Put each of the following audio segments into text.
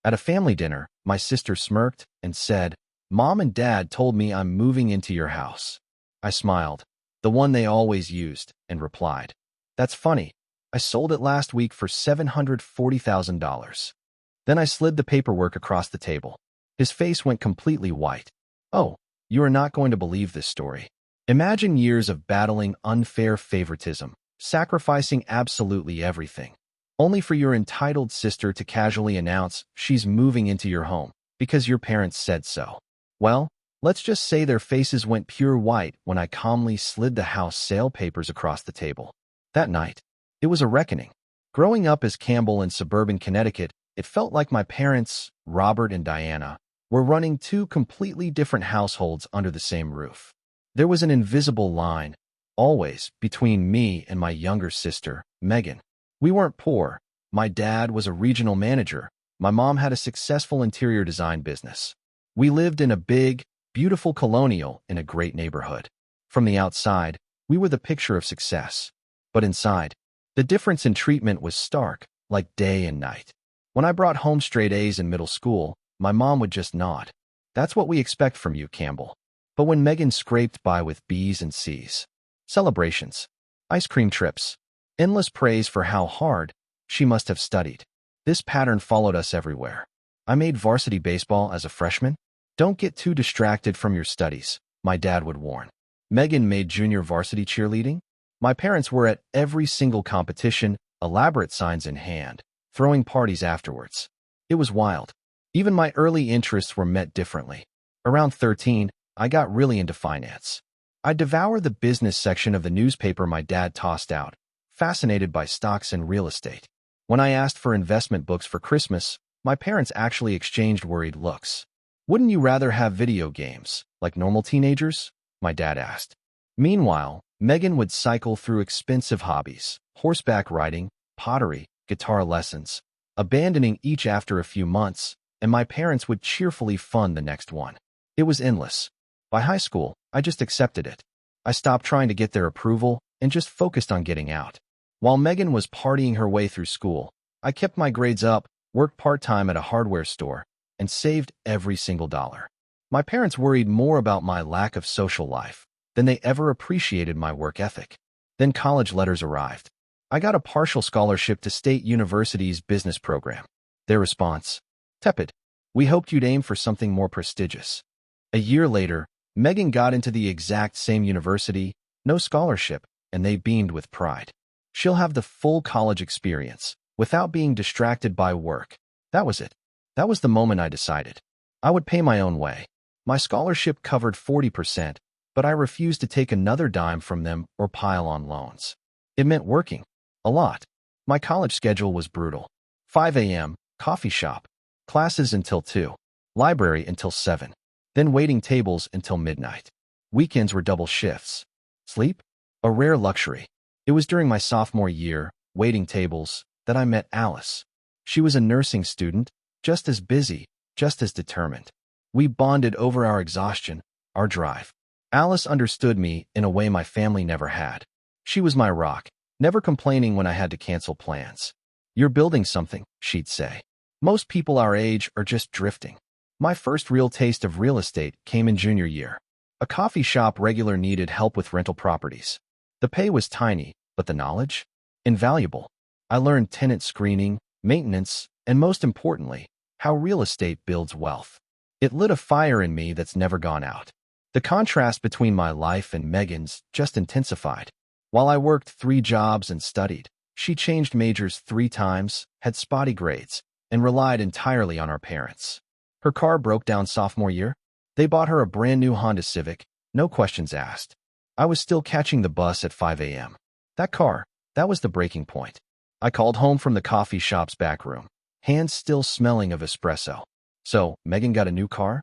At a family dinner, my sister smirked and said, "Mom and Dad told me I'm moving into your house." I smiled, the one they always used, and replied, "That's funny. I sold it last week for $740,000. Then I slid the paperwork across the table. His face went completely white. "Oh, you are not going to believe this story. Imagine years of battling unfair favoritism, sacrificing absolutely everything, only for your entitled sister to casually announce she's moving into your home because your parents said so." Well, let's just say their faces went pure white when I calmly slid the house sale papers across the table. That night, it was a reckoning. Growing up as Campbell in suburban Connecticut, it felt like my parents, Robert and Diana, were running two completely different households under the same roof. There was an invisible line, always, between me and my younger sister, Megan. We weren't poor. My dad was a regional manager. My mom had a successful interior design business. We lived in a big, beautiful colonial in a great neighborhood. From the outside, we were the picture of success. But inside, the difference in treatment was stark, like day and night. When I brought home straight A's in middle school, my mom would just nod. "That's what we expect from you, Campbell." But when Megan scraped by with B's and C's, celebrations, ice cream trips, endless praise for how hard she must have studied. This pattern followed us everywhere. I made varsity baseball as a freshman. "Don't get too distracted from your studies," my dad would warn. Megan made junior varsity cheerleading. My parents were at every single competition, elaborate signs in hand, throwing parties afterwards. It was wild. Even my early interests were met differently. Around 13, I got really into finance. I devoured the business section of the newspaper my dad tossed out, fascinated by stocks and real estate. When I asked for investment books for Christmas, my parents actually exchanged worried looks. "Wouldn't you rather have video games, like normal teenagers?" my dad asked. Meanwhile, Megan would cycle through expensive hobbies, horseback riding, pottery, guitar lessons, abandoning each after a few months, and my parents would cheerfully fund the next one. It was endless. By high school, I just accepted it. I stopped trying to get their approval and just focused on getting out. While Megan was partying her way through school, I kept my grades up, worked part-time at a hardware store, and saved every single dollar. My parents worried more about my lack of social life than they ever appreciated my work ethic. Then college letters arrived. I got a partial scholarship to State University's business program. Their response: tepid. "We hoped you'd aim for something more prestigious." A year later, Megan got into the exact same university, no scholarship, and they beamed with pride. She'll have the full college experience, without being distracted by work. That was it. That was the moment I decided. I would pay my own way. My scholarship covered 40%, but I refused to take another dime from them or pile on loans. It meant working. A lot. My college schedule was brutal. 5 a.m., coffee shop, classes until 2, library until 7, then waiting tables until midnight. Weekends were double shifts. Sleep? A rare luxury. It was during my sophomore year, waiting tables, that I met Alice. She was a nursing student, just as busy, just as determined. We bonded over our exhaustion, our drive. Alice understood me in a way my family never had. She was my rock, never complaining when I had to cancel plans. "You're building something," she'd say. "Most people our age are just drifting." My first real taste of real estate came in junior year. A coffee shop regular needed help with rental properties. The pay was tiny, but the knowledge? Invaluable. I learned tenant screening, maintenance, and most importantly, how real estate builds wealth. It lit a fire in me that's never gone out. The contrast between my life and Megan's just intensified. While I worked 3 jobs and studied, she changed majors 3 times, had spotty grades, and relied entirely on our parents. Her car broke down sophomore year. They bought her a brand new Honda Civic, no questions asked. I was still catching the bus at 5 a.m. That was the breaking point. I called home from the coffee shop's back room, hands still smelling of espresso. "So, Megan got a new car?"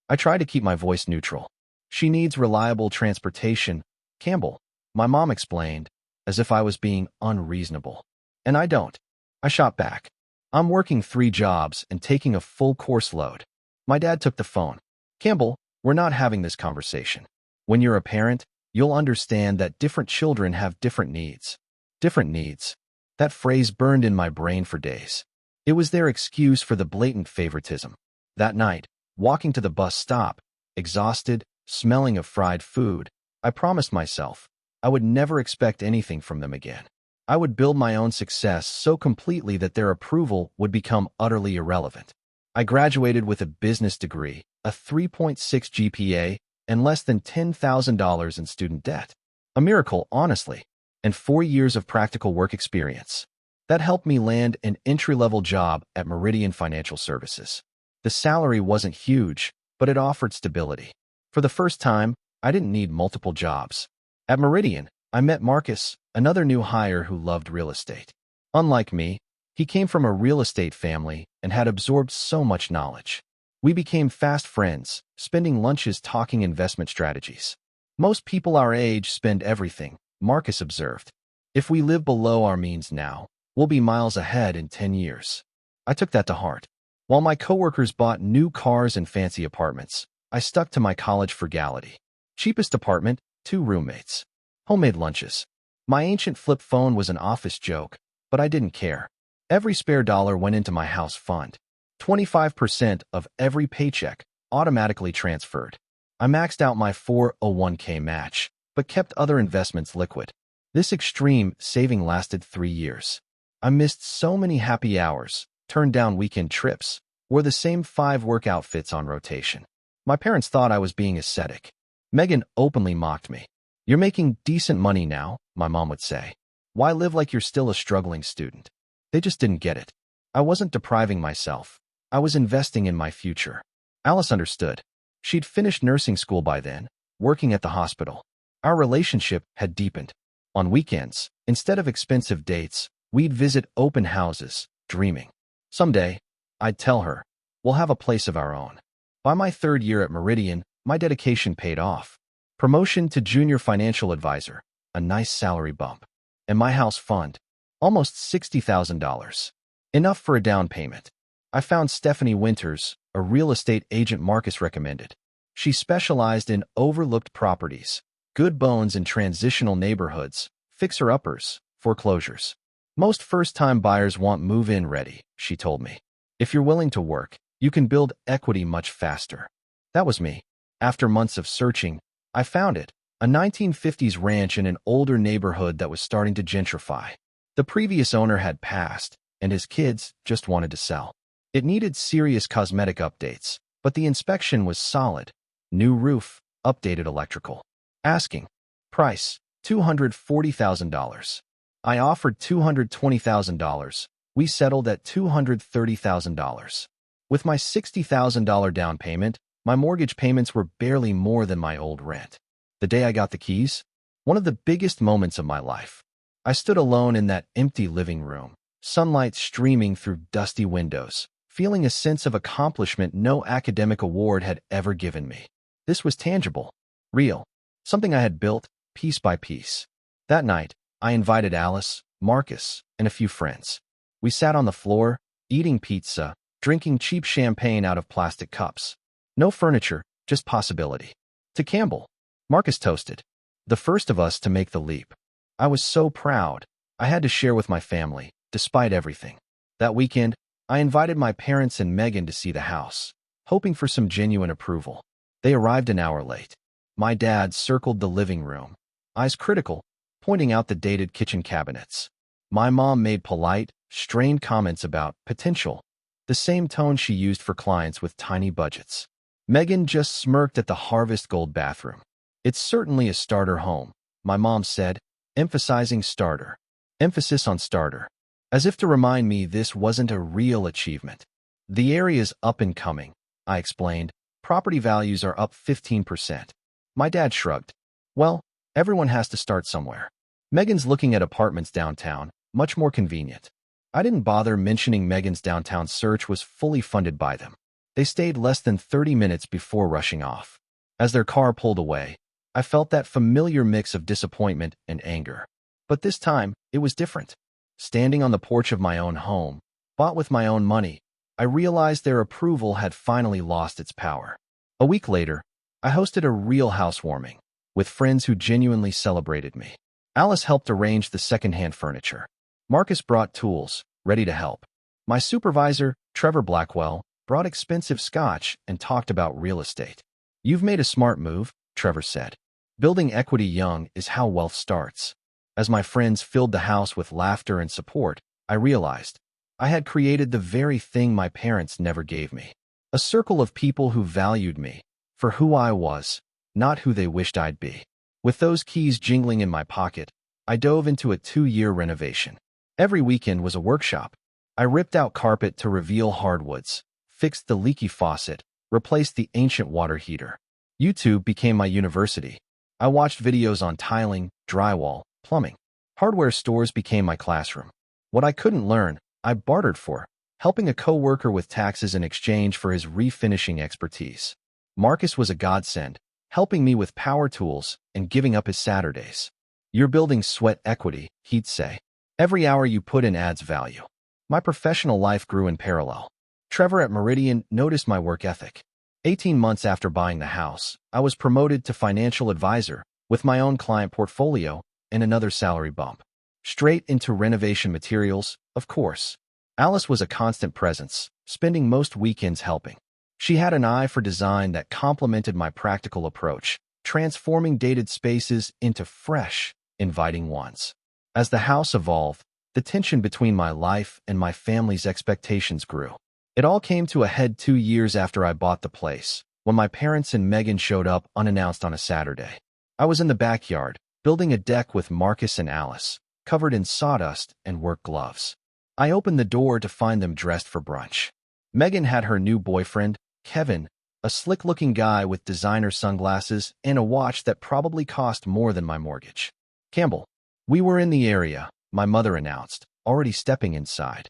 I tried to keep my voice neutral. "She needs reliable transportation, Campbell," my mom explained, as if I was being unreasonable. "And I don't." I shot back. "I'm working 3 jobs and taking a full course load." My dad took the phone. "Campbell, we're not having this conversation. When you're a parent, you'll understand that different children have different needs." Different needs. That phrase burned in my brain for days. It was their excuse for the blatant favoritism. That night, walking to the bus stop, exhausted, smelling of fried food, I promised myself I would never expect anything from them again. I would build my own success so completely that their approval would become utterly irrelevant. I graduated with a business degree, a 3.6 GPA, and less than $10,000 in student debt. A miracle, honestly, and 4 years of practical work experience. That helped me land an entry-level job at Meridian Financial Services. The salary wasn't huge, but it offered stability. For the first time, I didn't need multiple jobs. At Meridian, I met Marcus, another new hire who loved real estate. Unlike me, he came from a real estate family and had absorbed so much knowledge. We became fast friends, spending lunches talking investment strategies. Most people our age spend everything, Marcus observed. If we live below our means now, we'll be miles ahead in 10 years. I took that to heart. While my coworkers bought new cars and fancy apartments, I stuck to my college frugality. Cheapest apartment, 2 roommates. Homemade lunches. My ancient flip phone was an office joke, but I didn't care. Every spare dollar went into my house fund. 25% of every paycheck automatically transferred. I maxed out my 401k match, but kept other investments liquid. This extreme saving lasted 3 years. I missed so many happy hours, turned down weekend trips, wore the same 5 work outfits on rotation. My parents thought I was being ascetic. Megan openly mocked me. "You're making decent money now," my mom would say. "Why live like you're still a struggling student?" They just didn't get it. I wasn't depriving myself. I was investing in my future. Alice understood. She'd finished nursing school by then, working at the hospital. Our relationship had deepened. On weekends, instead of expensive dates, we'd visit open houses, dreaming. Someday, I'd tell her, we'll have a place of our own. By my 3rd year at Meridian, my dedication paid off. Promotion to junior financial advisor, a nice salary bump, and my house fund, almost $60,000. Enough for a down payment. I found Stephanie Winters, a real estate agent Marcus recommended. She specialized in overlooked properties, good bones in transitional neighborhoods, fixer-uppers, foreclosures. Most first-time buyers want move-in ready, she told me. If you're willing to work, you can build equity much faster. That was me. After months of searching, I found it, a 1950s ranch in an older neighborhood that was starting to gentrify. The previous owner had passed, and his kids just wanted to sell. It needed serious cosmetic updates, but the inspection was solid. New roof, updated electrical. Asking. Price, $240,000. I offered $220,000. We settled at $230,000. With my $60,000 down payment, my mortgage payments were barely more than my old rent. The day I got the keys, one of the biggest moments of my life. I stood alone in that empty living room, sunlight streaming through dusty windows, feeling a sense of accomplishment no academic award had ever given me. This was tangible, real, something I had built piece by piece. That night, I invited Alice, Marcus, and a few friends. We sat on the floor, eating pizza, drinking cheap champagne out of plastic cups. No furniture, just possibility. To Campbell, Marcus toasted. The first of us to make the leap. I was so proud. I had to share with my family, despite everything. That weekend, I invited my parents and Megan to see the house, hoping for some genuine approval. They arrived an hour late. My dad circled the living room, eyes critical, pointing out the dated kitchen cabinets. My mom made polite, strained comments about potential, the same tone she used for clients with tiny budgets. Megan just smirked at the harvest gold bathroom. "It's certainly a starter home," my mom said, emphasizing starter. Emphasis on starter. As if to remind me this wasn't a real achievement. "The area's up and coming," I explained. "Property values are up 15%. My dad shrugged. "Well, everyone has to start somewhere." Megan's looking at apartments downtown, much more convenient. I didn't bother mentioning Megan's downtown search was fully funded by them. They stayed less than 30 minutes before rushing off. As their car pulled away, I felt that familiar mix of disappointment and anger. But this time, it was different. Standing on the porch of my own home, bought with my own money, I realized their approval had finally lost its power. A week later, I hosted a real housewarming, with friends who genuinely celebrated me. Alice helped arrange the secondhand furniture. Marcus brought tools, ready to help. My supervisor, Trevor Blackwell, brought expensive scotch and talked about real estate. You've made a smart move, Trevor said. Building equity young is how wealth starts. As my friends filled the house with laughter and support, I realized I had created the very thing my parents never gave me. A circle of people who valued me for who I was, not who they wished I'd be. With those keys jingling in my pocket, I dove into a 2-year renovation. Every weekend was a workshop. I ripped out carpet to reveal hardwoods, fixed the leaky faucet, replaced the ancient water heater. YouTube became my university. I watched videos on tiling, drywall, plumbing. Hardware stores became my classroom. What I couldn't learn, I bartered for, helping a coworker with taxes in exchange for his refinishing expertise. Marcus was a godsend, helping me with power tools and giving up his Saturdays. You're building sweat equity, he'd say. Every hour you put in adds value. My professional life grew in parallel. Trevor at Meridian noticed my work ethic. 18 months after buying the house, I was promoted to financial advisor with my own client portfolio and another salary bump. Straight into renovation materials, of course. Alice was a constant presence, spending most weekends helping. She had an eye for design that complemented my practical approach, transforming dated spaces into fresh, inviting ones. As the house evolved, the tension between my life and my family's expectations grew. It all came to a head 2 years after I bought the place, when my parents and Megan showed up unannounced on a Saturday. I was in the backyard, building a deck with Marcus and Alice, covered in sawdust and work gloves. I opened the door to find them dressed for brunch. Megan had her new boyfriend, Kevin, a slick-looking guy with designer sunglasses and a watch that probably cost more than my mortgage. Campbell. We were in the area, my mother announced, already stepping inside.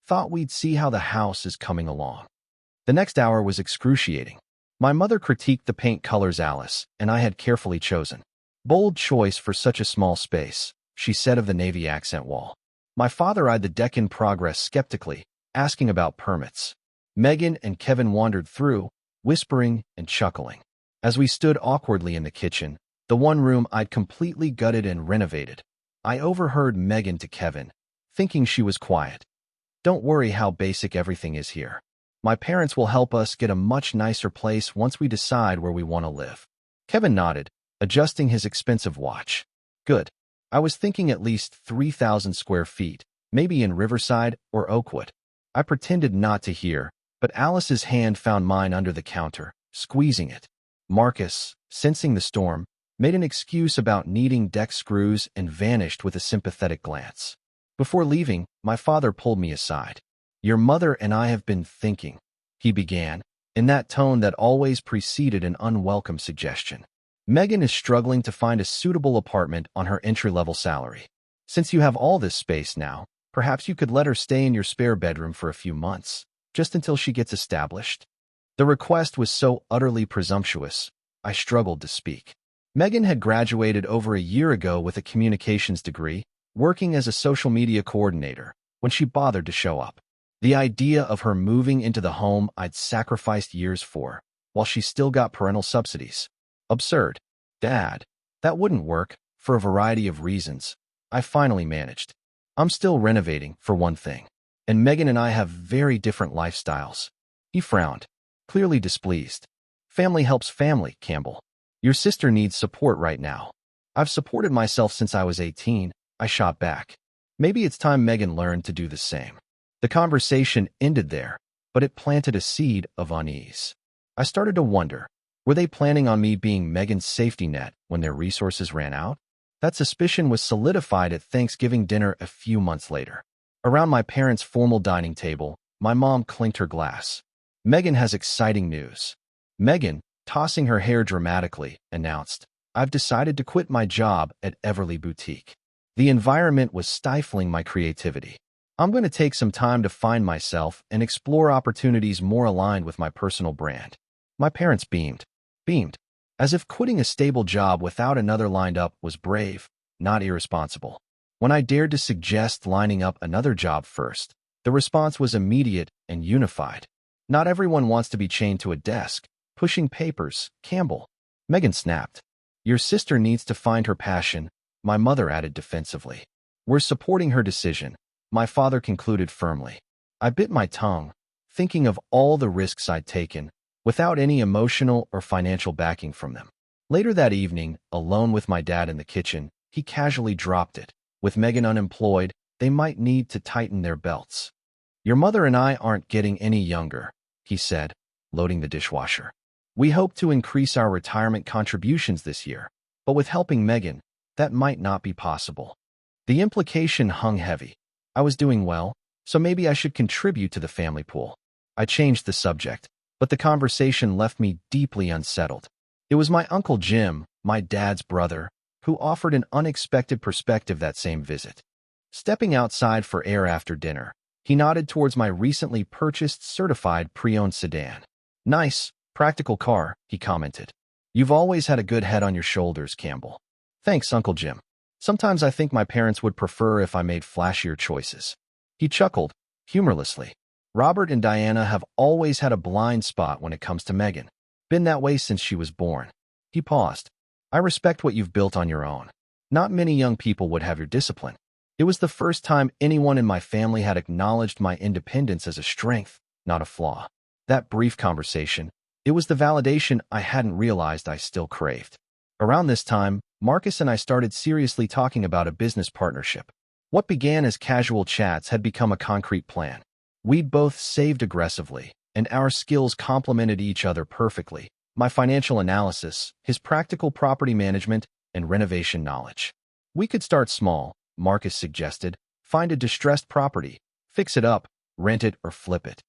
Thought we'd see how the house is coming along. The next hour was excruciating. My mother critiqued the paint colors Alice and I had carefully chosen. Bold choice for such a small space, she said of the navy accent wall. My father eyed the deck in progress skeptically, asking about permits. Megan and Kevin wandered through, whispering and chuckling. As we stood awkwardly in the kitchen, the one room I'd completely gutted and renovated, I overheard Megan to Kevin, thinking she was quiet. Don't worry how basic everything is here. My parents will help us get a much nicer place once we decide where we want to live. Kevin nodded, adjusting his expensive watch. Good. I was thinking at least 3,000 square feet, maybe in Riverside or Oakwood. I pretended not to hear, but Alice's hand found mine under the counter, squeezing it. Marcus, sensing the storm, made an excuse about needing deck screws and vanished with a sympathetic glance. Before leaving, my father pulled me aside. Your mother and I have been thinking, he began, in that tone that always preceded an unwelcome suggestion. Megan is struggling to find a suitable apartment on her entry-level salary. Since you have all this space now, perhaps you could let her stay in your spare bedroom for a few months, just until she gets established. The request was so utterly presumptuous, I struggled to speak. Megan had graduated over a year ago with a communications degree, working as a social media coordinator, when she bothered to show up. The idea of her moving into the home I'd sacrificed years for, while she still got parental subsidies. Absurd. Dad, that wouldn't work, for a variety of reasons. I finally managed. I'm still renovating, for one thing. And Megan and I have very different lifestyles. He frowned, clearly displeased. Family helps family, Campbell. Your sister needs support right now. I've supported myself since I was 18, I shot back. Maybe it's time Megan learned to do the same. The conversation ended there, but it planted a seed of unease. I started to wonder, were they planning on me being Megan's safety net when their resources ran out? That suspicion was solidified at Thanksgiving dinner a few months later. Around my parents' formal dining table, my mom clinked her glass. Megan has exciting news. Megan, tossing her hair dramatically, announced, I've decided to quit my job at Everly Boutique. The environment was stifling my creativity. I'm going to take some time to find myself and explore opportunities more aligned with my personal brand. My parents beamed, as if quitting a stable job without another lined up was brave, not irresponsible. When I dared to suggest lining up another job first, the response was immediate and unified. Not everyone wants to be chained to a desk, pushing papers, Campbell. Megan snapped. Your sister needs to find her passion, my mother added defensively. We're supporting her decision, my father concluded firmly. I bit my tongue, thinking of all the risks I'd taken, without any emotional or financial backing from them. Later that evening, alone with my dad in the kitchen, he casually dropped it. With Megan unemployed, they might need to tighten their belts. Your mother and I aren't getting any younger, he said, loading the dishwasher. We hope to increase our retirement contributions this year, but with helping Megan, that might not be possible. The implication hung heavy. I was doing well, so maybe I should contribute to the family pool. I changed the subject, but the conversation left me deeply unsettled. It was my Uncle Jim, my dad's brother, who offered an unexpected perspective that same visit. Stepping outside for air after dinner, he nodded towards my recently purchased certified pre-owned sedan. Nice, practical car, he commented. You've always had a good head on your shoulders, Campbell. Thanks, Uncle Jim. Sometimes I think my parents would prefer if I made flashier choices. He chuckled, humorlessly. Robert and Diana have always had a blind spot when it comes to Megan. Been that way since she was born. He paused. I respect what you've built on your own. Not many young people would have your discipline. It was the first time anyone in my family had acknowledged my independence as a strength, not a flaw. That brief conversation, it was the validation I hadn't realized I still craved. Around this time, Marcus and I started seriously talking about a business partnership. What began as casual chats had become a concrete plan. We'd both saved aggressively, and our skills complemented each other perfectly. My financial analysis, his practical property management, and renovation knowledge. We could start small, Marcus suggested. Find a distressed property, fix it up, rent it or flip it.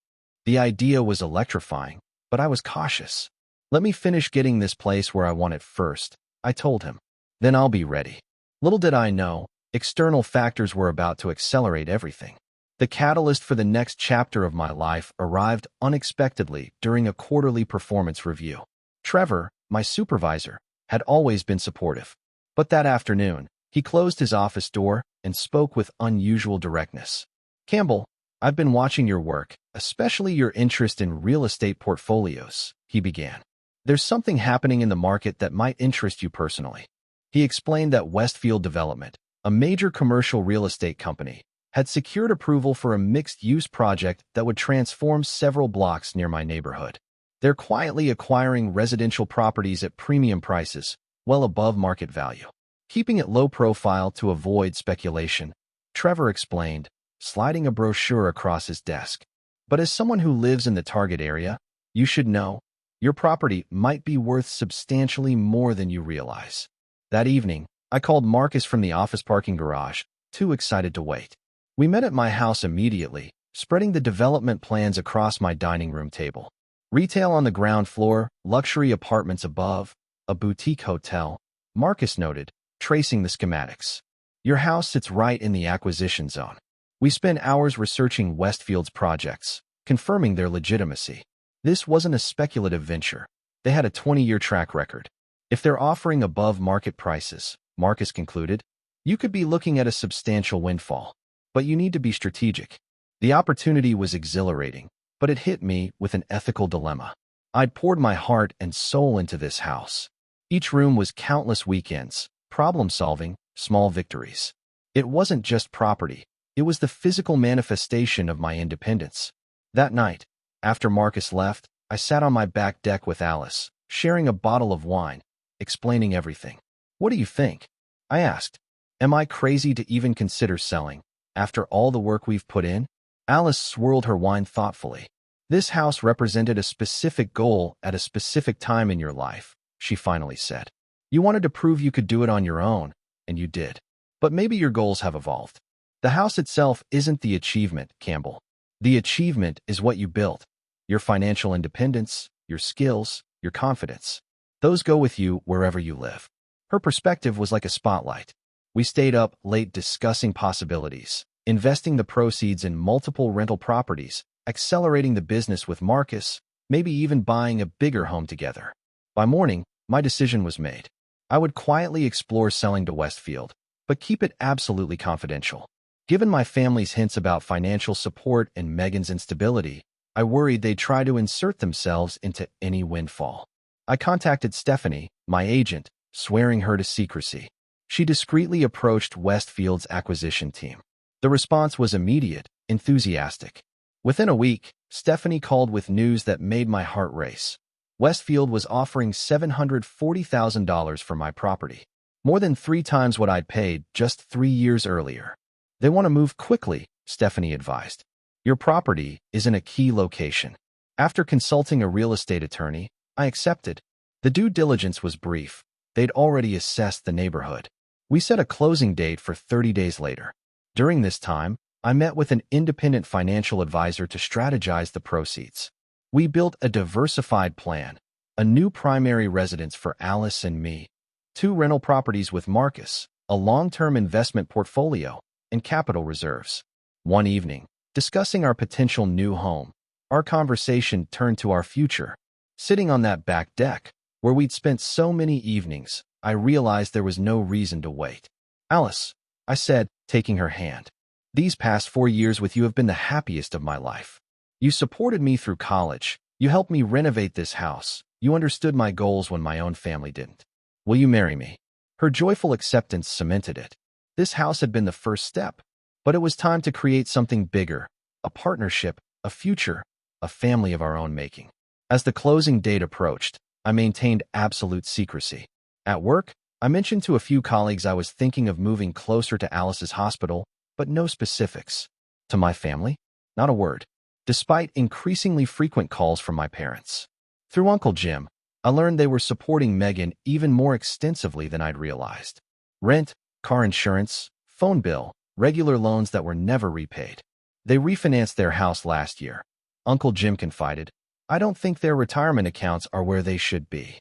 The idea was electrifying, but I was cautious. Let me finish getting this place where I want it first, I told him. Then I'll be ready. Little did I know, external factors were about to accelerate everything. The catalyst for the next chapter of my life arrived unexpectedly during a quarterly performance review. Trevor, my supervisor, had always been supportive. But that afternoon, he closed his office door and spoke with unusual directness. Campbell, I've been watching your work, especially your interest in real estate portfolios, he began. There's something happening in the market that might interest you personally. He explained that Westfield Development, a major commercial real estate company, had secured approval for a mixed-use project that would transform several blocks near my neighborhood. They're quietly acquiring residential properties at premium prices, well above market value. Keeping it low profile to avoid speculation, Trevor explained, sliding a brochure across his desk. But as someone who lives in the target area, you should know, your property might be worth substantially more than you realize. That evening, I called Marcus from the office parking garage, too excited to wait. We met at my house immediately, spreading the development plans across my dining room table. Retail on the ground floor, luxury apartments above, a boutique hotel, Marcus noted, tracing the schematics. Your house sits right in the acquisition zone. We spent hours researching Westfield's projects, confirming their legitimacy. This wasn't a speculative venture. They had a 20-year track record. If they're offering above market prices, Marcus concluded, you could be looking at a substantial windfall. But you need to be strategic. The opportunity was exhilarating, but it hit me with an ethical dilemma. I'd poured my heart and soul into this house. Each room was countless weekends, problem-solving, small victories. It wasn't just property. It was the physical manifestation of my independence. That night, after Marcus left, I sat on my back deck with Alice, sharing a bottle of wine, explaining everything. What do you think? I asked. Am I crazy to even consider selling, after all the work we've put in? Alice swirled her wine thoughtfully. This house represented a specific goal at a specific time in your life, she finally said. You wanted to prove you could do it on your own, and you did. But maybe your goals have evolved. The house itself isn't the achievement, Campbell. The achievement is what you built. Your financial independence, your skills, your confidence. Those go with you wherever you live. Her perspective was like a spotlight. We stayed up late discussing possibilities, investing the proceeds in multiple rental properties, accelerating the business with Marcus, maybe even buying a bigger home together. By morning, my decision was made. I would quietly explore selling to Westfield, but keep it absolutely confidential. Given my family's hints about financial support and Megan's instability, I worried they'd try to insert themselves into any windfall. I contacted Stephanie, my agent, swearing her to secrecy. She discreetly approached Westfield's acquisition team. The response was immediate, enthusiastic. Within a week, Stephanie called with news that made my heart race. Westfield was offering $740,000 for my property, more than 3 times what I'd paid just 3 years earlier. They want to move quickly, Stephanie advised. Your property is in a key location. After consulting a real estate attorney, I accepted. The due diligence was brief. They'd already assessed the neighborhood. We set a closing date for 30 days later. During this time, I met with an independent financial advisor to strategize the proceeds. We built a diversified plan, a new primary residence for Alice and me, 2 rental properties with Marcus, a long-term investment portfolio, and capital reserves. One evening, discussing our potential new home, our conversation turned to our future. Sitting on that back deck, where we'd spent so many evenings, I realized there was no reason to wait. Alice, I said, taking her hand, these past 4 years with you have been the happiest of my life. You supported me through college. You helped me renovate this house. You understood my goals when my own family didn't. Will you marry me? Her joyful acceptance cemented it. This house had been the first step, but it was time to create something bigger, a partnership, a future, a family of our own making. As the closing date approached, I maintained absolute secrecy. At work, I mentioned to a few colleagues I was thinking of moving closer to Alice's hospital, but no specifics. To my family, not a word, despite increasingly frequent calls from my parents. Through Uncle Jim, I learned they were supporting Megan even more extensively than I'd realized. Rent, car insurance, phone bill, regular loans that were never repaid. They refinanced their house last year. Uncle Jim confided, I don't think their retirement accounts are where they should be.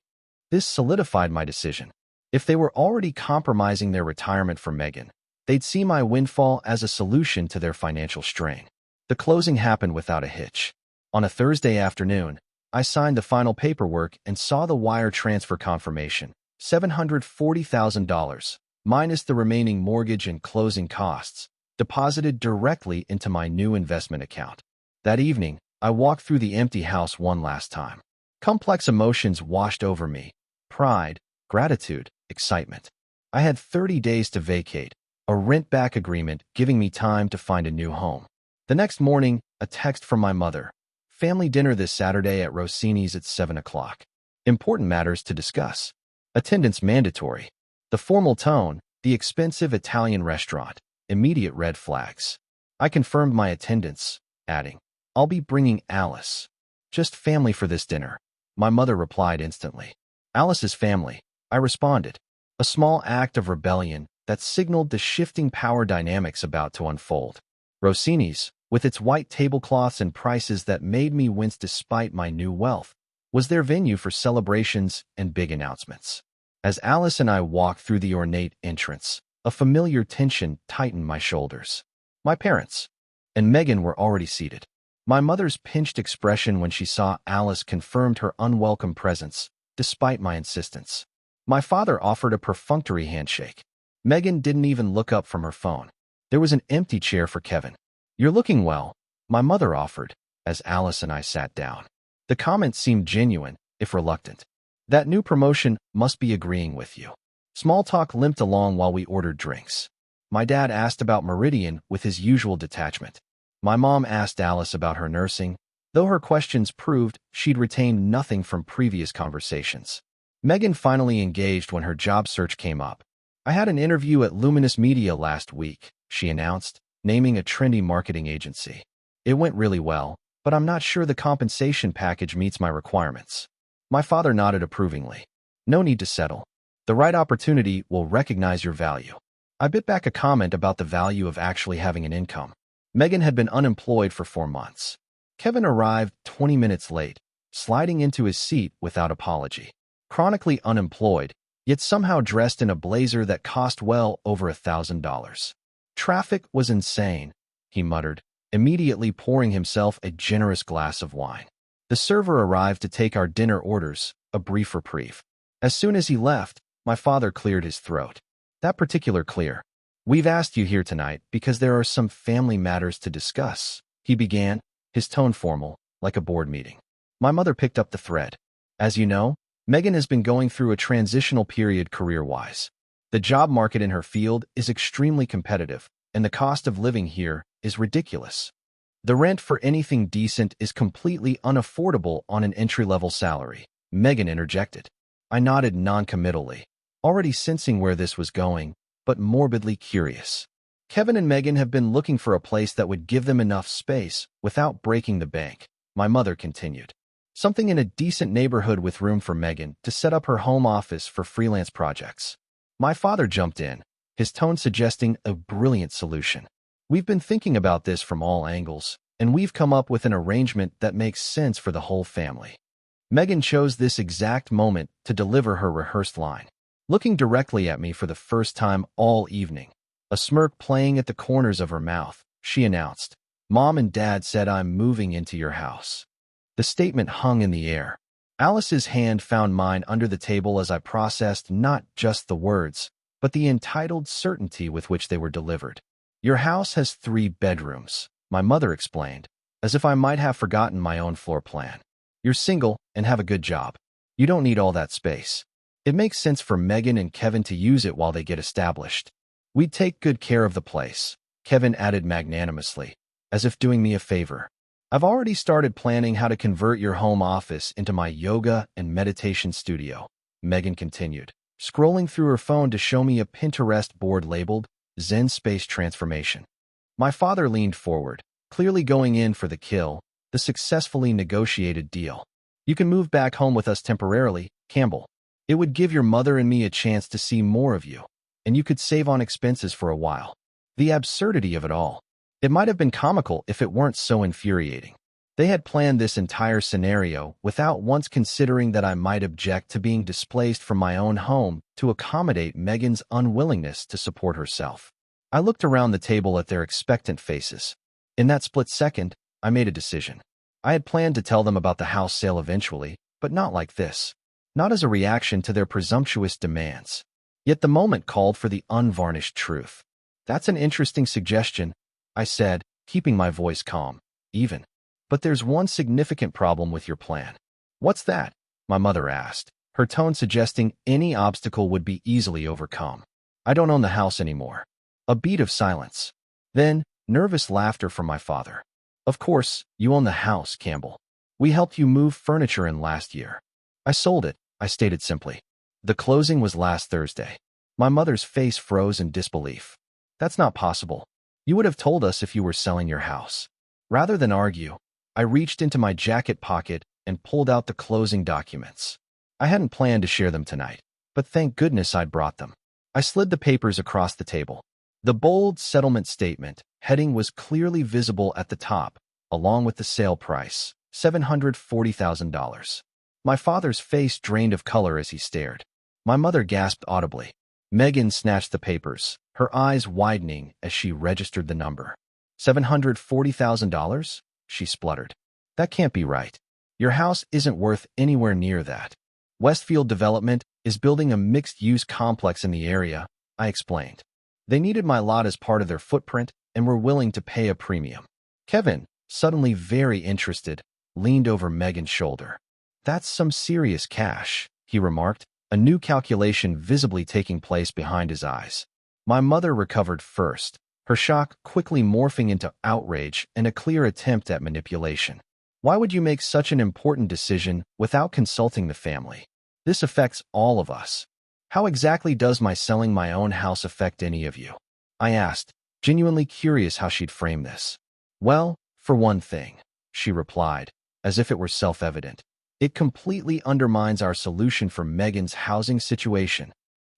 This solidified my decision. If they were already compromising their retirement for Megan, they'd see my windfall as a solution to their financial strain. The closing happened without a hitch. On a Thursday afternoon, I signed the final paperwork and saw the wire transfer confirmation, $740,000, minus the remaining mortgage and closing costs, deposited directly into my new investment account. That evening, I walked through the empty house one last time. Complex emotions washed over me: pride, gratitude, excitement. I had 30 days to vacate, a rent-back agreement giving me time to find a new home. The next morning, a text from my mother. Family dinner this Saturday at Rossini's at 7 o'clock. Important matters to discuss. Attendance mandatory. The formal tone, the expensive Italian restaurant, immediate red flags. I confirmed my attendance, adding, I'll be bringing Alice. Just family for this dinner. My mother replied instantly. Alice's family, I responded. A small act of rebellion that signaled the shifting power dynamics about to unfold. Rossini's, with its white tablecloths and prices that made me wince despite my new wealth, was their venue for celebrations and big announcements. As Alice and I walked through the ornate entrance, a familiar tension tightened my shoulders. My parents and Megan were already seated. My mother's pinched expression when she saw Alice confirmed her unwelcome presence, despite my insistence. My father offered a perfunctory handshake. Megan didn't even look up from her phone. There was an empty chair for Kevin. You're looking well, my mother offered, as Alice and I sat down. The comment seemed genuine, if reluctant. That new promotion must be agreeing with you. Small talk limped along while we ordered drinks. My dad asked about Meridian with his usual detachment. My mom asked Alice about her nursing, though her questions proved she'd retained nothing from previous conversations. Megan finally engaged when her job search came up. I had an interview at Luminous Media last week, she announced, naming a trendy marketing agency. It went really well, but I'm not sure the compensation package meets my requirements. My father nodded approvingly. No need to settle. The right opportunity will recognize your value. I bit back a comment about the value of actually having an income. Megan had been unemployed for 4 months. Kevin arrived 20 minutes late, sliding into his seat without apology. Chronically unemployed, yet somehow dressed in a blazer that cost well over $1,000. Traffic was insane, he muttered, immediately pouring himself a generous glass of wine. The server arrived to take our dinner orders, a brief reprieve. As soon as he left, my father cleared his throat. That particular clear. We've asked you here tonight because there are some family matters to discuss, he began, his tone formal, like a board meeting. My mother picked up the thread. As you know, Megan has been going through a transitional period career-wise. The job market in her field is extremely competitive, and the cost of living here is ridiculous. The rent for anything decent is completely unaffordable on an entry-level salary, Megan interjected. I nodded noncommittally, already sensing where this was going, but morbidly curious. Kevin and Megan have been looking for a place that would give them enough space without breaking the bank, my mother continued. Something in a decent neighborhood with room for Megan to set up her home office for freelance projects. My father jumped in, his tone suggesting a brilliant solution. We've been thinking about this from all angles, and we've come up with an arrangement that makes sense for the whole family. Megan chose this exact moment to deliver her rehearsed line, looking directly at me for the first time all evening. A smirk playing at the corners of her mouth, she announced, "Mom and Dad said I'm moving into your house." The statement hung in the air. Alice's hand found mine under the table as I processed not just the words, but the entitled certainty with which they were delivered. "Your house has 3 bedrooms, my mother explained, as if I might have forgotten my own floor plan. You're single and have a good job. You don't need all that space. It makes sense for Megan and Kevin to use it while they get established. We'd take good care of the place," Kevin added magnanimously, as if doing me a favor. "I've already started planning how to convert your home office into my yoga and meditation studio," Megan continued, scrolling through her phone to show me a Pinterest board labeled Zen Space Transformation. My father leaned forward, clearly going in for the kill, the successfully negotiated deal. "You can move back home with us temporarily, Campbell. It would give your mother and me a chance to see more of you, and you could save on expenses for a while." The absurdity of it all. It might have been comical if it weren't so infuriating. They had planned this entire scenario without once considering that I might object to being displaced from my own home to accommodate Megan's unwillingness to support herself. I looked around the table at their expectant faces. In that split second, I made a decision. I had planned to tell them about the house sale eventually, but not like this. Not as a reaction to their presumptuous demands. Yet the moment called for the unvarnished truth. "That's an interesting suggestion," I said, keeping my voice calm, even. "But there's one significant problem with your plan." "What's that?" my mother asked, her tone suggesting any obstacle would be easily overcome. "I don't own the house anymore." A beat of silence. Then, nervous laughter from my father. "Of course, you own the house, Campbell. We helped you move furniture in last year." "I sold it," I stated simply. "The closing was last Thursday." My mother's face froze in disbelief. "That's not possible. You would have told us if you were selling your house." Rather than argue, I reached into my jacket pocket and pulled out the closing documents. I hadn't planned to share them tonight, but thank goodness I'd brought them. I slid the papers across the table. The bold settlement statement heading was clearly visible at the top, along with the sale price, $740,000. My father's face drained of color as he stared. My mother gasped audibly. Megan snatched the papers, her eyes widening as she registered the number. $740,000? She spluttered. "That can't be right. Your house isn't worth anywhere near that. Westfield Development is building a mixed-use complex in the area," I explained. "They needed my lot as part of their footprint and were willing to pay a premium." Kevin, suddenly very interested, leaned over Megan's shoulder. "That's some serious cash," he remarked, a new calculation visibly taking place behind his eyes. My mother recovered first, her shock quickly morphing into outrage and a clear attempt at manipulation. "Why would you make such an important decision without consulting the family? This affects all of us. How exactly does my selling my own house affect any of you?" I asked, genuinely curious how she'd frame this. "Well, for one thing," she replied, as if it were self-evident. "It completely undermines our solution for Megan's housing situation.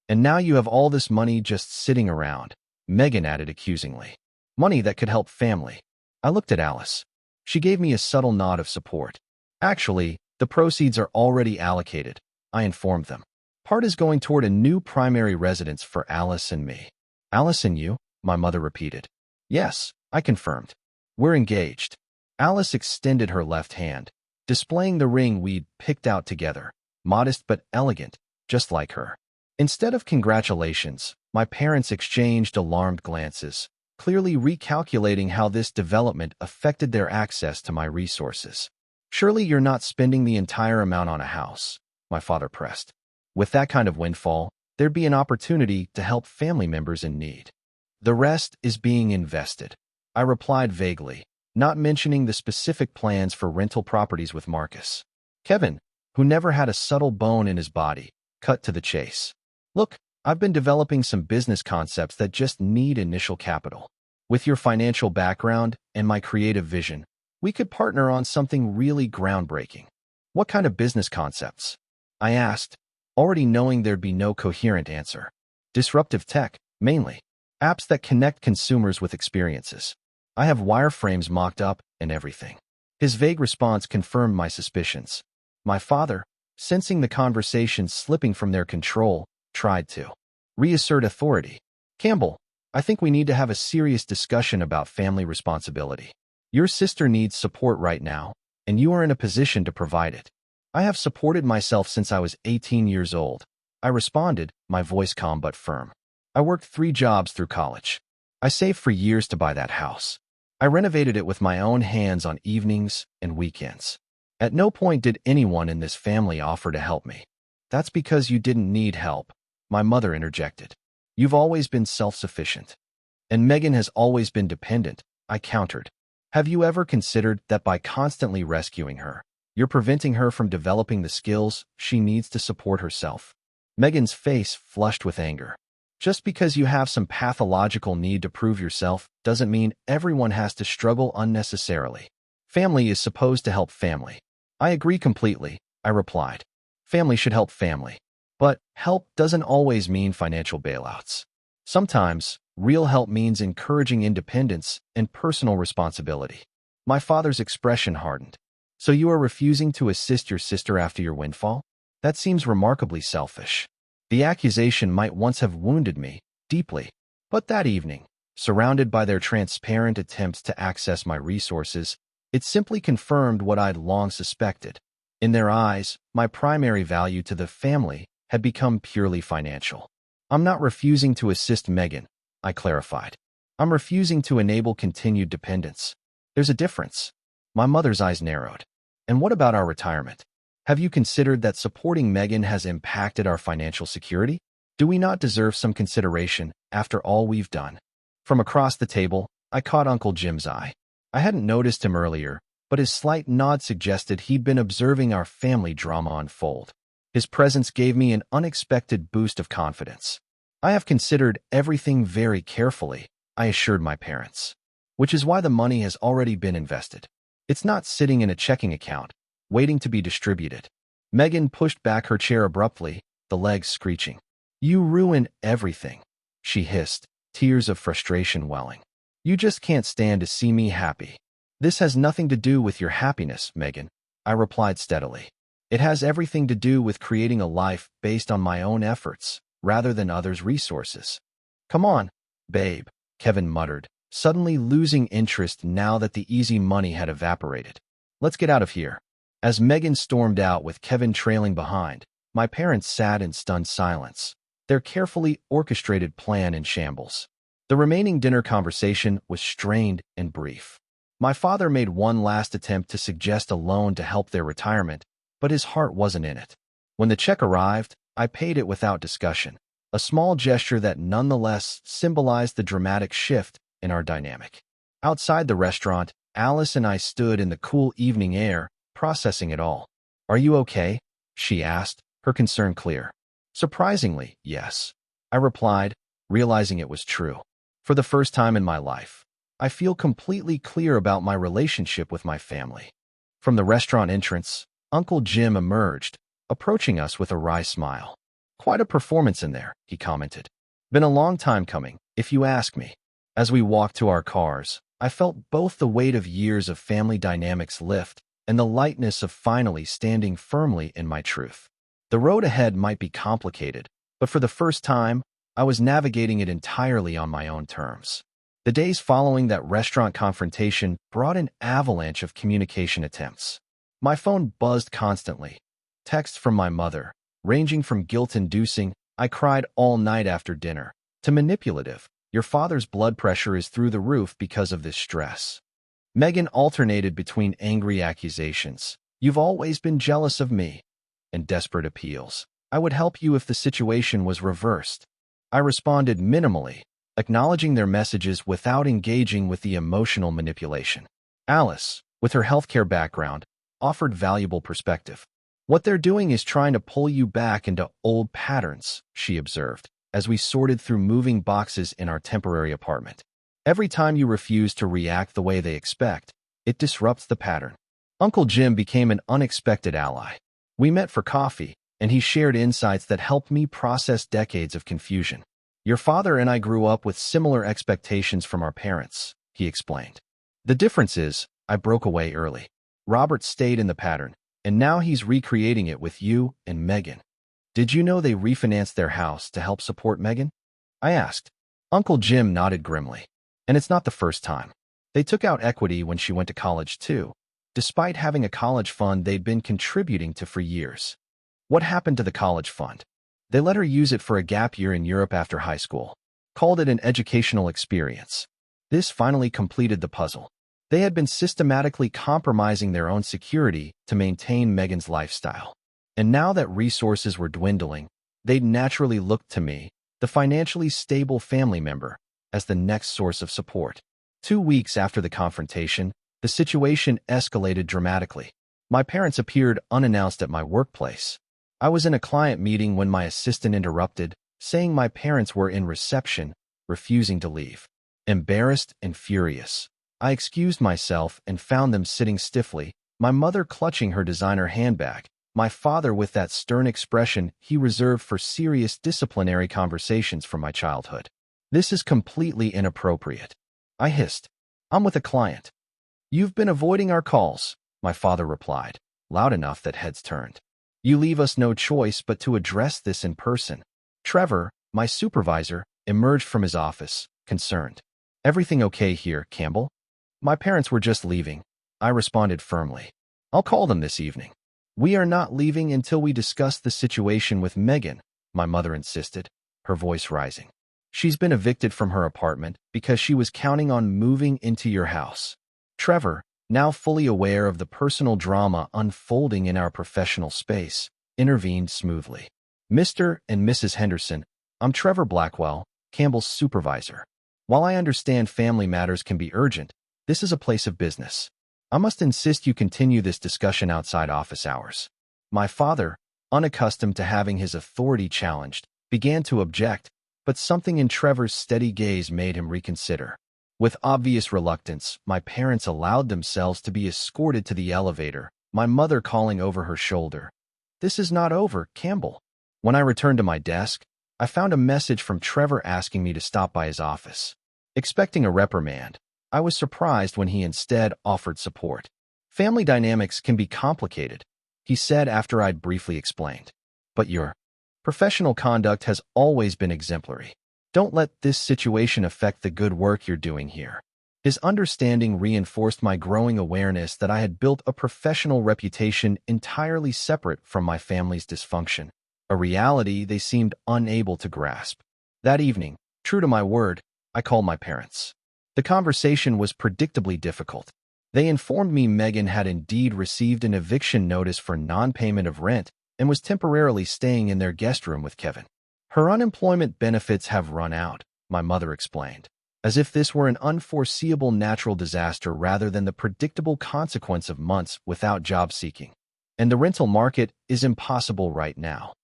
And now you have all this money just sitting around," Megan added accusingly. "Money that could help family." I looked at Alice. She gave me a subtle nod of support. "Actually, the proceeds are already allocated," I informed them. "Part is going toward a new primary residence for Alice and me." "Alice and you?" my mother repeated. "Yes," I confirmed. "We're engaged." Alice extended her left hand, displaying the ring we'd picked out together, modest but elegant, just like her. Instead of congratulations, my parents exchanged alarmed glances, clearly recalculating how this development affected their access to my resources. "Surely you're not spending the entire amount on a house," my father pressed. "With that kind of windfall, there'd be an opportunity to help family members in need." "The rest is being invested," I replied vaguely, not mentioning the specific plans for rental properties with Marcus. Kevin, who never had a subtle bone in his body, cut to the chase. Look, I've been developing some business concepts that just need initial capital. With your financial background and my creative vision, we could partner on something really groundbreaking. What kind of business concepts? I asked, already knowing there'd be no coherent answer. Disruptive tech, mainly. Apps that connect consumers with experiences. I have wireframes mocked up and everything. His vague response confirmed my suspicions. My father, sensing the conversation slipping from their control, tried to reassert authority. Campbell, I think we need to have a serious discussion about family responsibility. Your sister needs support right now, and you are in a position to provide it. I have supported myself since I was 18 years old. I responded, my voice calm but firm. I worked 3 jobs through college. I saved for years to buy that house. I renovated it with my own hands on evenings and weekends. At no point did anyone in this family offer to help me. That's because you didn't need help, my mother interjected. You've always been self-sufficient. And Megan has always been dependent, I countered. Have you ever considered that by constantly rescuing her, you're preventing her from developing the skills she needs to support herself? Megan's face flushed with anger. Just because you have some pathological need to prove yourself doesn't mean everyone has to struggle unnecessarily. Family is supposed to help family. I agree completely, I replied. Family should help family. But help doesn't always mean financial bailouts. Sometimes, real help means encouraging independence and personal responsibility. My father's expression hardened. So you are refusing to assist your sister after your windfall? That seems remarkably selfish. The accusation might once have wounded me deeply, but that evening, surrounded by their transparent attempts to access my resources, it simply confirmed what I'd long suspected. In their eyes, my primary value to the family had become purely financial. I'm not refusing to assist Megan, I clarified. I'm refusing to enable continued dependence. There's a difference. My mother's eyes narrowed. And what about our retirement? Have you considered that supporting Megan has impacted our financial security? Do we not deserve some consideration after all we've done? From across the table, I caught Uncle Jim's eye. I hadn't noticed him earlier, but his slight nod suggested he'd been observing our family drama unfold. His presence gave me an unexpected boost of confidence. I have considered everything very carefully, I assured my parents. Which is why the money has already been invested. It's not sitting in a checking account, waiting to be distributed. Megan pushed back her chair abruptly, the legs screeching. You ruin everything, she hissed, tears of frustration welling. You just can't stand to see me happy. This has nothing to do with your happiness, Megan, I replied steadily. It has everything to do with creating a life based on my own efforts, rather than others' resources. Come on, babe, Kevin muttered, suddenly losing interest now that the easy money had evaporated. Let's get out of here. As Megan stormed out with Kevin trailing behind, my parents sat in stunned silence, their carefully orchestrated plan in shambles. The remaining dinner conversation was strained and brief. My father made one last attempt to suggest a loan to help their retirement, but his heart wasn't in it. When the check arrived, I paid it without discussion, a small gesture that nonetheless symbolized the dramatic shift in our dynamic. Outside the restaurant, Alice and I stood in the cool evening air, processing it all. Are you okay? She asked, her concern clear. Surprisingly, yes, I replied, realizing it was true. For the first time in my life, I feel completely clear about my relationship with my family. From the restaurant entrance, Uncle Jim emerged, approaching us with a wry smile. Quite a performance in there, he commented. Been a long time coming, if you ask me. As we walked to our cars, I felt both the weight of years of family dynamics lift and the lightness of finally standing firmly in my truth. The road ahead might be complicated, but for the first time, I was navigating it entirely on my own terms. The days following that restaurant confrontation brought an avalanche of communication attempts. My phone buzzed constantly. Texts from my mother, ranging from guilt-inducing, I cried all night after dinner, to manipulative, your father's blood pressure is through the roof because of this stress. Megan alternated between angry accusations, you've always been jealous of me, and desperate appeals. I would help you if the situation was reversed. I responded minimally, acknowledging their messages without engaging with the emotional manipulation. Alice, with her healthcare background, offered valuable perspective. What they're doing is trying to pull you back into old patterns, she observed, as we sorted through moving boxes in our temporary apartment. Every time you refuse to react the way they expect, it disrupts the pattern. Uncle Jim became an unexpected ally. We met for coffee, and he shared insights that helped me process decades of confusion. Your father and I grew up with similar expectations from our parents, he explained. The difference is, I broke away early. Robert stayed in the pattern, and now he's recreating it with you and Megan. Did you know they refinanced their house to help support Megan? I asked. Uncle Jim nodded grimly. And it's not the first time. They took out equity when she went to college too, despite having a college fund they'd been contributing to for years. What happened to the college fund? They let her use it for a gap year in Europe after high school. Called it an educational experience. This finally completed the puzzle. They had been systematically compromising their own security to maintain Megan's lifestyle. And now that resources were dwindling, they'd naturally looked to me, the financially stable family member, as the next source of support. 2 weeks after the confrontation, the situation escalated dramatically. My parents appeared unannounced at my workplace. I was in a client meeting when my assistant interrupted, saying my parents were in reception, refusing to leave. Embarrassed and furious, I excused myself and found them sitting stiffly, my mother clutching her designer handbag, my father with that stern expression he reserved for serious disciplinary conversations from my childhood. This is completely inappropriate. I hissed. I'm with a client. You've been avoiding our calls, my father replied, loud enough that heads turned. You leave us no choice but to address this in person. Trevor, my supervisor, emerged from his office, concerned. Everything okay here, Campbell? My parents were just leaving. I responded firmly. I'll call them this evening. We are not leaving until we discuss the situation with Megan, my mother insisted, her voice rising. She's been evicted from her apartment because she was counting on moving into your house. Trevor, now fully aware of the personal drama unfolding in our professional space, intervened smoothly. Mr. and Mrs. Henderson, I'm Trevor Blackwell, Campbell's supervisor. While I understand family matters can be urgent, this is a place of business. I must insist you continue this discussion outside office hours. My father, unaccustomed to having his authority challenged, began to object, but something in Trevor's steady gaze made him reconsider. With obvious reluctance, my parents allowed themselves to be escorted to the elevator, my mother calling over her shoulder. This is not over, Campbell. When I returned to my desk, I found a message from Trevor asking me to stop by his office. Expecting a reprimand, I was surprised when he instead offered support. Family dynamics can be complicated, he said after I'd briefly explained. But your professional conduct has always been exemplary. Don't let this situation affect the good work you're doing here. His understanding reinforced my growing awareness that I had built a professional reputation entirely separate from my family's dysfunction, a reality they seemed unable to grasp. That evening, true to my word, I called my parents. The conversation was predictably difficult. They informed me Megan had indeed received an eviction notice for non-payment of rent and was temporarily staying in their guest room with Kevin. Her unemployment benefits have run out, my mother explained, as if this were an unforeseeable natural disaster rather than the predictable consequence of months without job seeking. And the rental market is impossible right now.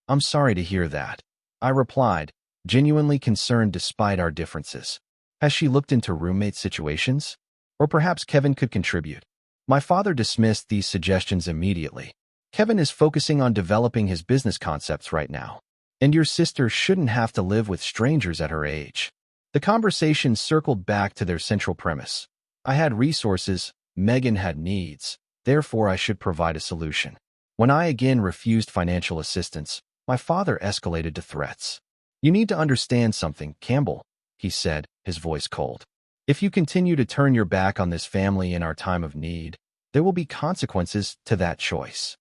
I'm sorry to hear that, I replied, genuinely concerned despite our differences. Has she looked into roommate situations? Or perhaps Kevin could contribute. My father dismissed these suggestions immediately. Kevin is focusing on developing his business concepts right now. And your sister shouldn't have to live with strangers at her age. The conversation circled back to their central premise. I had resources, Megan had needs, therefore I should provide a solution. When I again refused financial assistance, my father escalated to threats. You need to understand something, Campbell, he said, his voice cold. If you continue to turn your back on this family in our time of need, there will be consequences to that choice.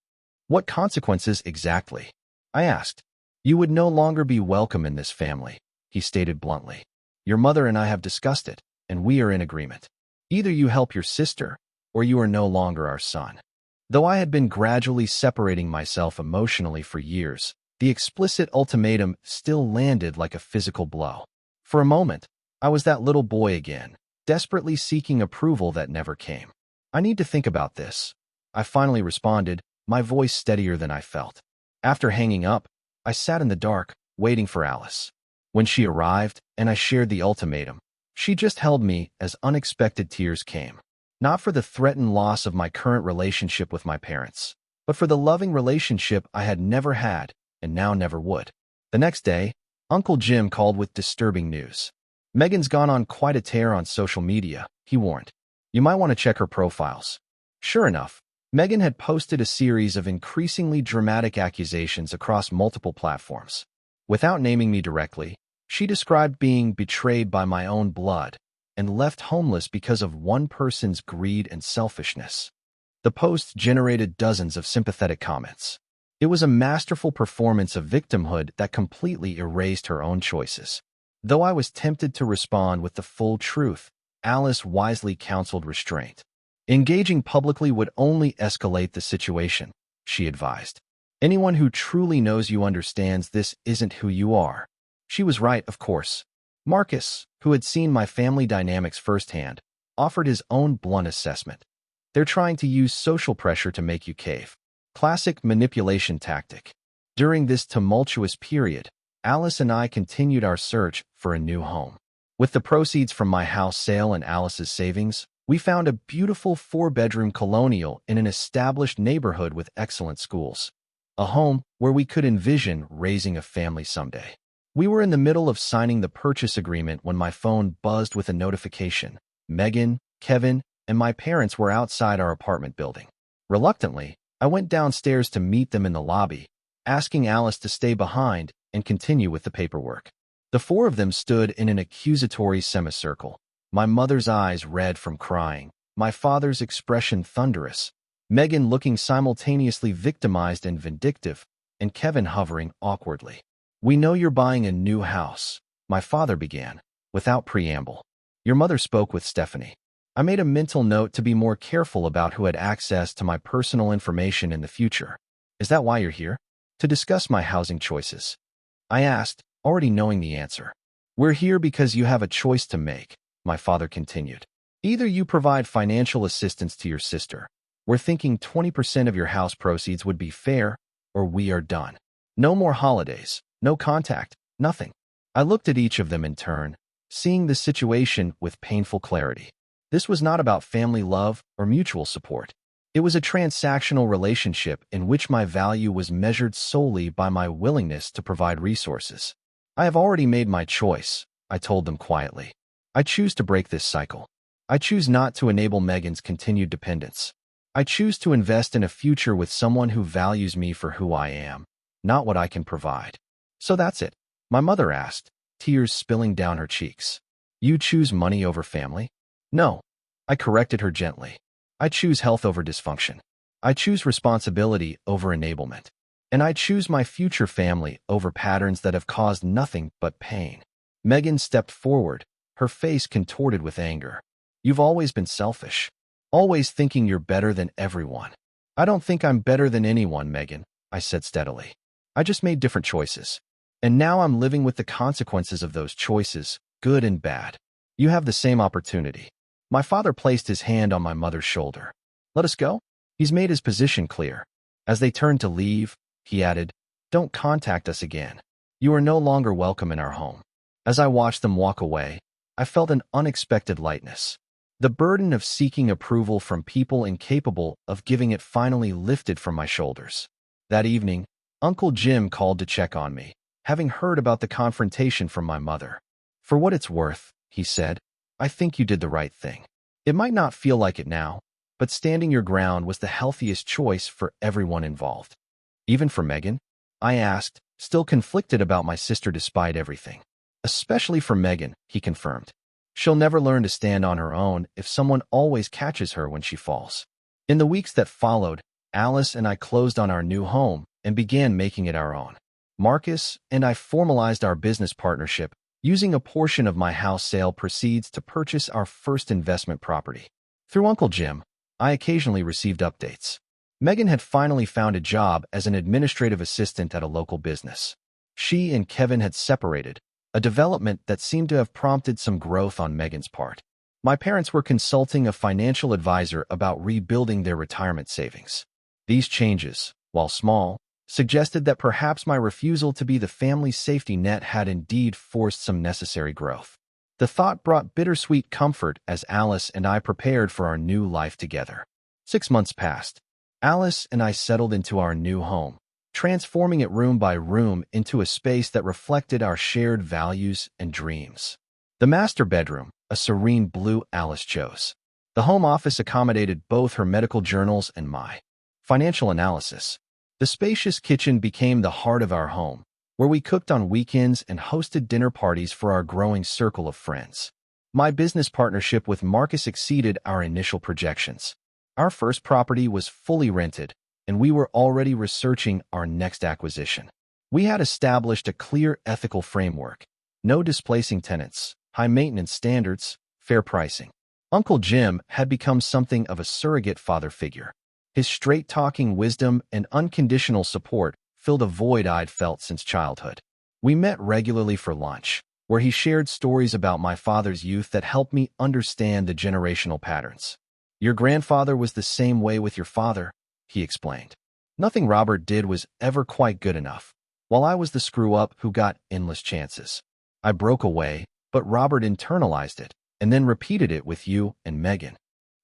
What consequences exactly? I asked. You would no longer be welcome in this family, he stated bluntly. Your mother and I have discussed it, and we are in agreement. Either you help your sister, or you are no longer our son. Though I had been gradually separating myself emotionally for years, the explicit ultimatum still landed like a physical blow. For a moment, I was that little boy again, desperately seeking approval that never came. I need to think about this. I finally responded, my voice steadier than I felt. After hanging up, I sat in the dark, waiting for Alice. When she arrived, and I shared the ultimatum, she just held me as unexpected tears came. Not for the threatened loss of my current relationship with my parents, but for the loving relationship I had never had and now never would. The next day, Uncle Jim called with disturbing news. Megan's gone on quite a tear on social media, he warned. You might want to check her profiles. Sure enough, Megan had posted a series of increasingly dramatic accusations across multiple platforms. Without naming me directly, she described being betrayed by my own blood and left homeless because of one person's greed and selfishness. The post generated dozens of sympathetic comments. It was a masterful performance of victimhood that completely erased her own choices. Though I was tempted to respond with the full truth, Alice wisely counseled restraint. Engaging publicly would only escalate the situation, she advised. Anyone who truly knows you understands this isn't who you are. She was right, of course. Marcus, who had seen my family dynamics firsthand, offered his own blunt assessment. They're trying to use social pressure to make you cave. Classic manipulation tactic. During this tumultuous period, Alice and I continued our search for a new home. With the proceeds from my house sale and Alice's savings, we found a beautiful 4-bedroom colonial in an established neighborhood with excellent schools. A home where we could envision raising a family someday. We were in the middle of signing the purchase agreement when my phone buzzed with a notification. Megan, Kevin, and my parents were outside our apartment building. Reluctantly, I went downstairs to meet them in the lobby, asking Alice to stay behind and continue with the paperwork. The four of them stood in an accusatory semicircle, my mother's eyes red from crying, my father's expression thunderous, Megan looking simultaneously victimized and vindictive, and Kevin hovering awkwardly. "We know you're buying a new house," my father began, without preamble. "Your mother spoke with Stephanie." I made a mental note to be more careful about who had access to my personal information in the future. "Is that why you're here?" "To discuss my housing choices," I asked, already knowing the answer. "We're here because you have a choice to make," my father continued. "Either you provide financial assistance to your sister. We're thinking 20% of your house proceeds would be fair, or we are done. No more holidays, no contact, nothing." I looked at each of them in turn, seeing the situation with painful clarity. This was not about family love or mutual support. It was a transactional relationship in which my value was measured solely by my willingness to provide resources. "I have already made my choice," I told them quietly. "I choose to break this cycle. I choose not to enable Megan's continued dependence. I choose to invest in a future with someone who values me for who I am, not what I can provide." "So that's it?" my mother asked, tears spilling down her cheeks. "You choose money over family?" "No," I corrected her gently. "I choose health over dysfunction. I choose responsibility over enablement. And I choose my future family over patterns that have caused nothing but pain." Megan stepped forward, her face contorted with anger. "You've always been selfish. Always thinking you're better than everyone." "I don't think I'm better than anyone, Megan," I said steadily. "I just made different choices. And now I'm living with the consequences of those choices, good and bad. You have the same opportunity." My father placed his hand on my mother's shoulder. "Let us go?" He's made his position clear. As they turned to leave, he added, "Don't contact us again. You are no longer welcome in our home." As I watched them walk away, I felt an unexpected lightness. The burden of seeking approval from people incapable of giving it finally lifted from my shoulders. That evening, Uncle Jim called to check on me, having heard about the confrontation from my mother. "For what it's worth," he said, "I think you did the right thing. It might not feel like it now, but standing your ground was the healthiest choice for everyone involved." "Even for Megan?" I asked, still conflicted about my sister despite everything. "Especially for Megan," he confirmed. "She'll never learn to stand on her own if someone always catches her when she falls." In the weeks that followed, Alice and I closed on our new home and began making it our own. Marcus and I formalized our business partnership, using a portion of my house sale proceeds to purchase our first investment property. Through Uncle Jim, I occasionally received updates. Megan had finally found a job as an administrative assistant at a local business. She and Kevin had separated, a development that seemed to have prompted some growth on Megan's part. My parents were consulting a financial advisor about rebuilding their retirement savings. These changes, while small, suggested that perhaps my refusal to be the family's safety net had indeed forced some necessary growth. The thought brought bittersweet comfort as Alice and I prepared for our new life together. 6 months passed. Alice and I settled into our new home, transforming it room by room into a space that reflected our shared values and dreams. The master bedroom, a serene blue, Alice chose. The home office accommodated both her medical journals and my financial analysis. The spacious kitchen became the heart of our home, where we cooked on weekends and hosted dinner parties for our growing circle of friends. My business partnership with Marcus exceeded our initial projections. Our first property was fully rented, and we were already researching our next acquisition. We had established a clear ethical framework: no displacing tenants, high maintenance standards, fair pricing. Uncle Jim had become something of a surrogate father figure. His straight-talking wisdom and unconditional support filled a void I'd felt since childhood. We met regularly for lunch, where he shared stories about my father's youth that helped me understand the generational patterns. "Your grandfather was the same way with your father," he explained. "Nothing Robert did was ever quite good enough, while I was the screw-up who got endless chances. I broke away, but Robert internalized it, and then repeated it with you and Megan."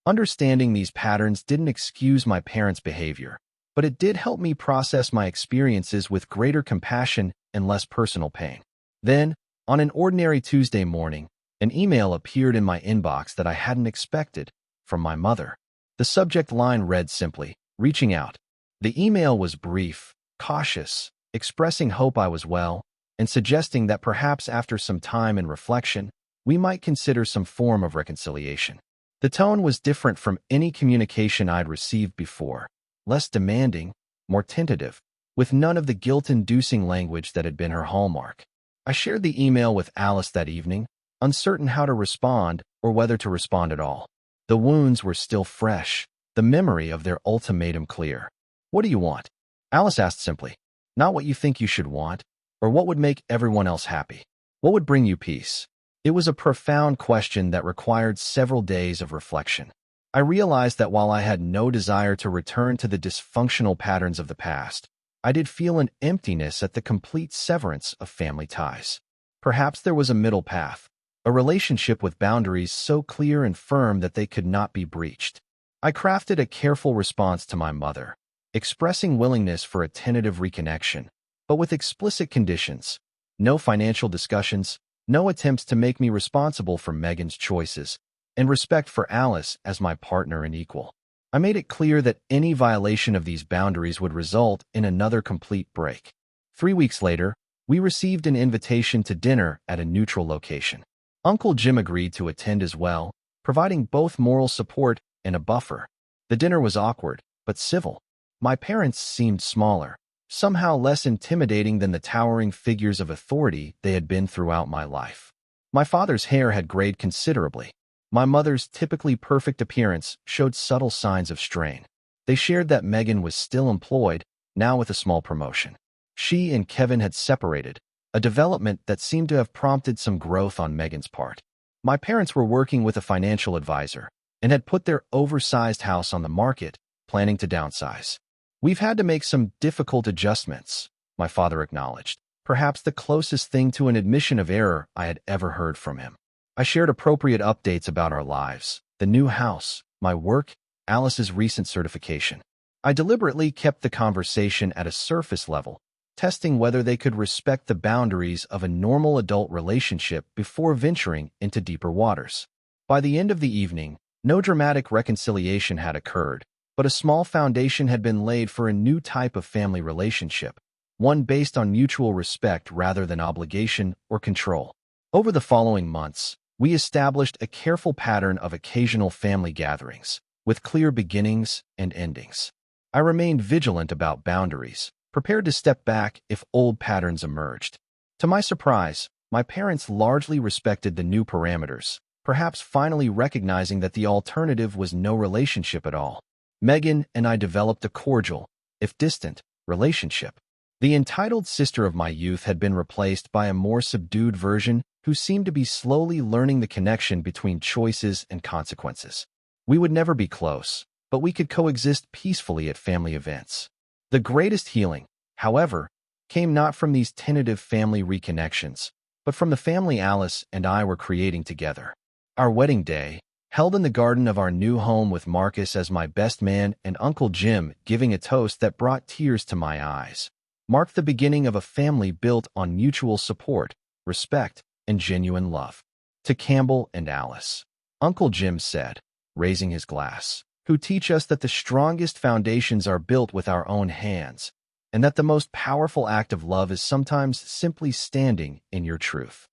Understanding these patterns didn't excuse my parents' behavior, but it did help me process my experiences with greater compassion and less personal pain. Then, on an ordinary Tuesday morning, an email appeared in my inbox that I hadn't expected, from my mother. The subject line read simply, "Reaching out." The email was brief, cautious, expressing hope I was well, and suggesting that perhaps after some time and reflection, we might consider some form of reconciliation. The tone was different from any communication I'd received before, less demanding, more tentative, with none of the guilt-inducing language that had been her hallmark. I shared the email with Alice that evening, uncertain how to respond or whether to respond at all. The wounds were still fresh, the memory of their ultimatum clear. "What do you want?" Alice asked simply. "Not what you think you should want, or what would make everyone else happy. What would bring you peace?" It was a profound question that required several days of reflection. I realized that while I had no desire to return to the dysfunctional patterns of the past, I did feel an emptiness at the complete severance of family ties. Perhaps there was a middle path, a relationship with boundaries so clear and firm that they could not be breached. I crafted a careful response to my mother, expressing willingness for a tentative reconnection, but with explicit conditions: no financial discussions, no attempts to make me responsible for Megan's choices, and respect for Alice as my partner and equal. I made it clear that any violation of these boundaries would result in another complete break. 3 weeks later, we received an invitation to dinner at a neutral location. Uncle Jim agreed to attend as well, providing both moral support and a buffer. The dinner was awkward, but civil. My parents seemed smaller, somehow less intimidating than the towering figures of authority they had been throughout my life. My father's hair had grayed considerably. My mother's typically perfect appearance showed subtle signs of strain. They shared that Megan was still employed, now with a small promotion. She and Kevin had separated, a development that seemed to have prompted some growth on Megan's part. My parents were working with a financial advisor and had put their oversized house on the market, planning to downsize. "We've had to make some difficult adjustments," my father acknowledged, perhaps the closest thing to an admission of error I had ever heard from him. I shared appropriate updates about our lives, the new house, my work, Alice's recent certification. I deliberately kept the conversation at a surface level, testing whether they could respect the boundaries of a normal adult relationship before venturing into deeper waters. By the end of the evening, no dramatic reconciliation had occurred, but a small foundation had been laid for a new type of family relationship, one based on mutual respect rather than obligation or control. Over the following months, we established a careful pattern of occasional family gatherings, with clear beginnings and endings. I remained vigilant about boundaries, prepared to step back if old patterns emerged. To my surprise, my parents largely respected the new parameters, perhaps finally recognizing that the alternative was no relationship at all. Megan and I developed a cordial, if distant, relationship. The entitled sister of my youth had been replaced by a more subdued version who seemed to be slowly learning the connection between choices and consequences. We would never be close, but we could coexist peacefully at family events. The greatest healing, however, came not from these tentative family reconnections, but from the family Alice and I were creating together. Our wedding day, held in the garden of our new home with Marcus as my best man and Uncle Jim giving a toast that brought tears to my eyes, marked the beginning of a family built on mutual support, respect, and genuine love. To Campbell and Alice, Uncle Jim said, raising his glass, who teach us that the strongest foundations are built with our own hands, and that the most powerful act of love is sometimes simply standing in your truth.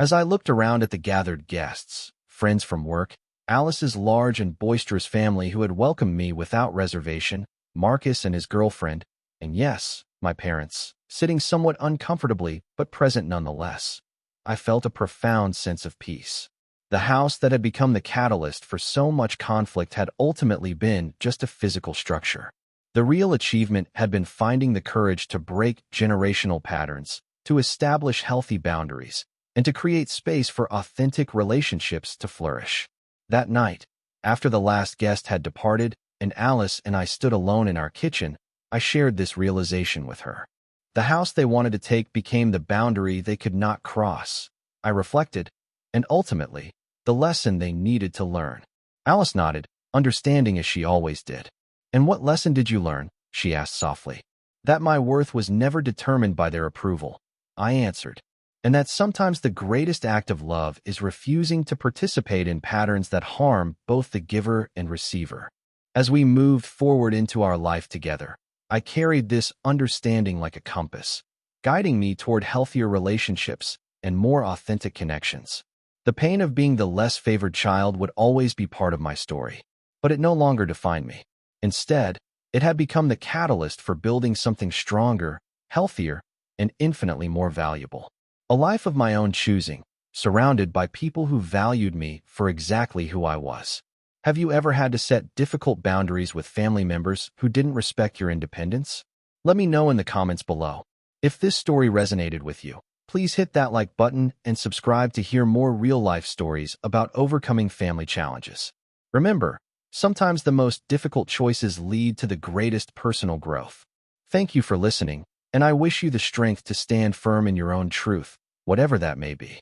As I looked around at the gathered guests, friends from work, Alice's large and boisterous family who had welcomed me without reservation, Marcus and his girlfriend, and yes, my parents, sitting somewhat uncomfortably but present nonetheless, I felt a profound sense of peace. The house that had become the catalyst for so much conflict had ultimately been just a physical structure. The real achievement had been finding the courage to break generational patterns, to establish healthy boundaries, and to create space for authentic relationships to flourish. That night, after the last guest had departed and Alice and I stood alone in our kitchen, I shared this realization with her. The house they wanted to take became the boundary they could not cross, I reflected, and ultimately, the lesson they needed to learn. Alice nodded, understanding as she always did. "And what lesson did you learn?" she asked softly. "That my worth was never determined by their approval," I answered, "and that sometimes the greatest act of love is refusing to participate in patterns that harm both the giver and receiver." As we moved forward into our life together, I carried this understanding like a compass, guiding me toward healthier relationships and more authentic connections. The pain of being the less favored child would always be part of my story, but it no longer defined me. Instead, it had become the catalyst for building something stronger, healthier, and infinitely more valuable. A life of my own choosing, surrounded by people who valued me for exactly who I was. Have you ever had to set difficult boundaries with family members who didn't respect your independence? Let me know in the comments below. If this story resonated with you, please hit that like button and subscribe to hear more real-life stories about overcoming family challenges. Remember, sometimes the most difficult choices lead to the greatest personal growth. Thank you for listening, and I wish you the strength to stand firm in your own truth, whatever that may be.